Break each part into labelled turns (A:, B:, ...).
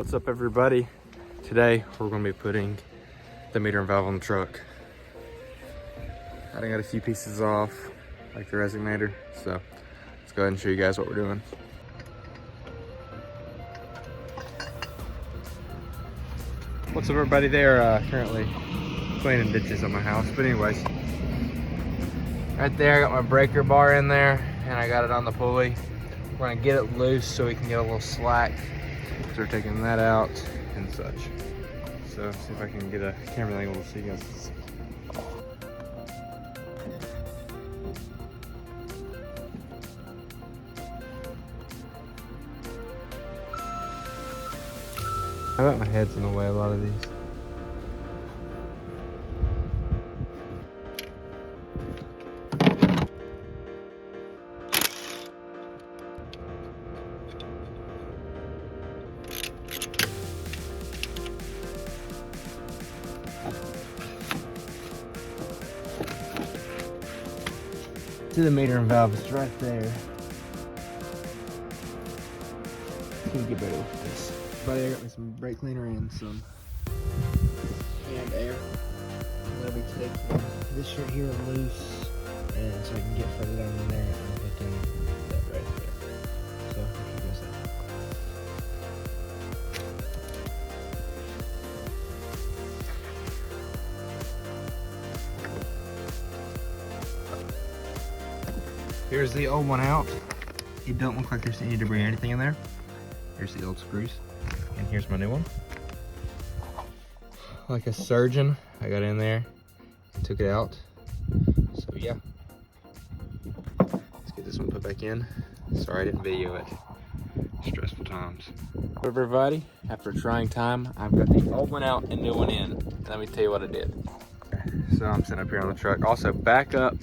A: What's up, everybody? Today we're going to be putting the meter and valve on the truck. I got a few pieces off, like the resonator, so let's go ahead and show you guys what we're doing. What's up, everybody? They're currently cleaning ditches on my house, but anyways, right there I got my breaker bar in there and I got it on the pulley. We're going to get it loose so we can get a little slack. So we're taking that out and such. So see if I can get a camera angle to see you guys. I bet my head's in the way a lot of these. See the meter and valve is right there. Can get better with this. Buddy, I got me some brake cleaner and some hand air. I'm gonna be taking this right here loose, and so I can get further down in there and put in that right there. So I'll show you guys that. Here's the old one out. It don't look like there's any debris or anything in there. Here's the old screws, and here's my new one. Like a surgeon, I got in there and took it out. So yeah, let's get this one put back in. Sorry I didn't video it. Stressful times. Everybody, after a trying time, I've got the old one out and new one in. Let me tell you what I did. So I'm sitting up here on the truck. Also, back up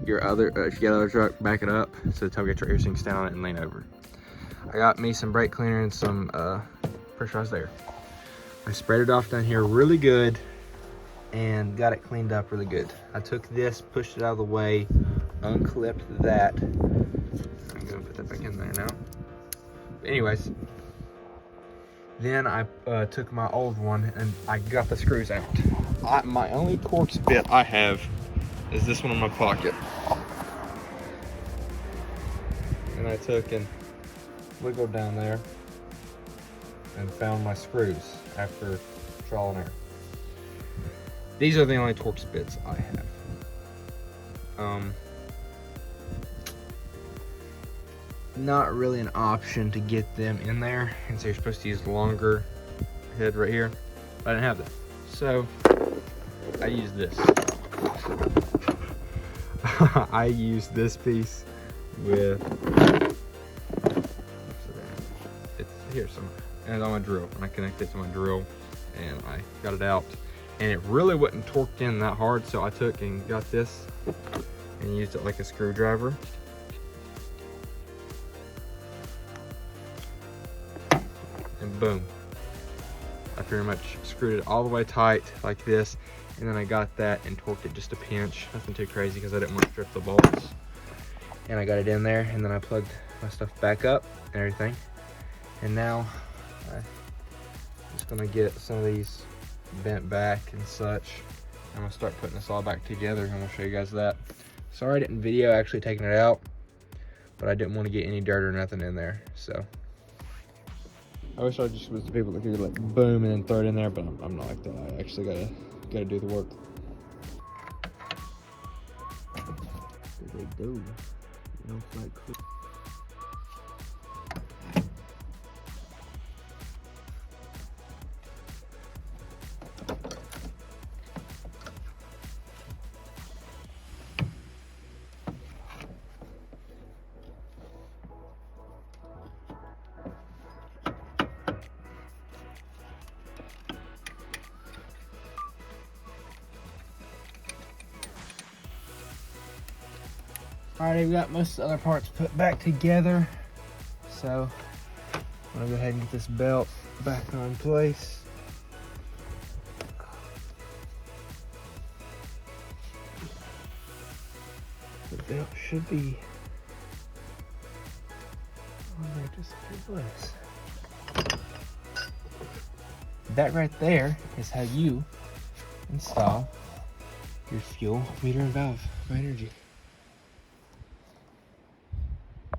A: your other, if you got another truck, back it up so the tailgate right here so you can stand on it and lean over. I got me some brake cleaner and some pressurized air. I sprayed it off down here really good and got it cleaned up really good. I took this, pushed it out of the way, unclipped that. I'm gonna put that back in there now. But anyways, then I took my old one and I got the screws out. My only Torx bit I have is this one in my pocket. And I took and wiggled down there and found my screws after trial and error. These are the only Torx bits I have. Not really an option to get them in there, and so you're supposed to use the longer head right here. But I didn't have that, so I used this. I used this piece with here some, and it's on my drill, and I connected it to my drill and I got it out, and it really wasn't torqued in that hard, so I took and got this and used it like a screwdriver. And boom, I pretty much screwed it all the way tight like this, and then I got that and torqued it just a pinch, nothing too crazy because I didn't want to strip the bolts. And I got it in there, and then I plugged my stuff back up and everything. And now I'm just gonna get some of these bent back and such. I'm gonna start putting this all back together, and we'll show you guys that. Sorry I didn't video actually taking it out, but I didn't want to get any dirt or nothing in there. So I wish I just was the people that could like boom and then throw it in there, but I'm not like that. I actually gotta do the work. There they go. No flight crew. Alright, we've got most of the other parts put back together. So I'm gonna go ahead and get this belt back on place. The belt should be on there just a few bucks. that right there is how you install your fuel meter and valve by Exergy.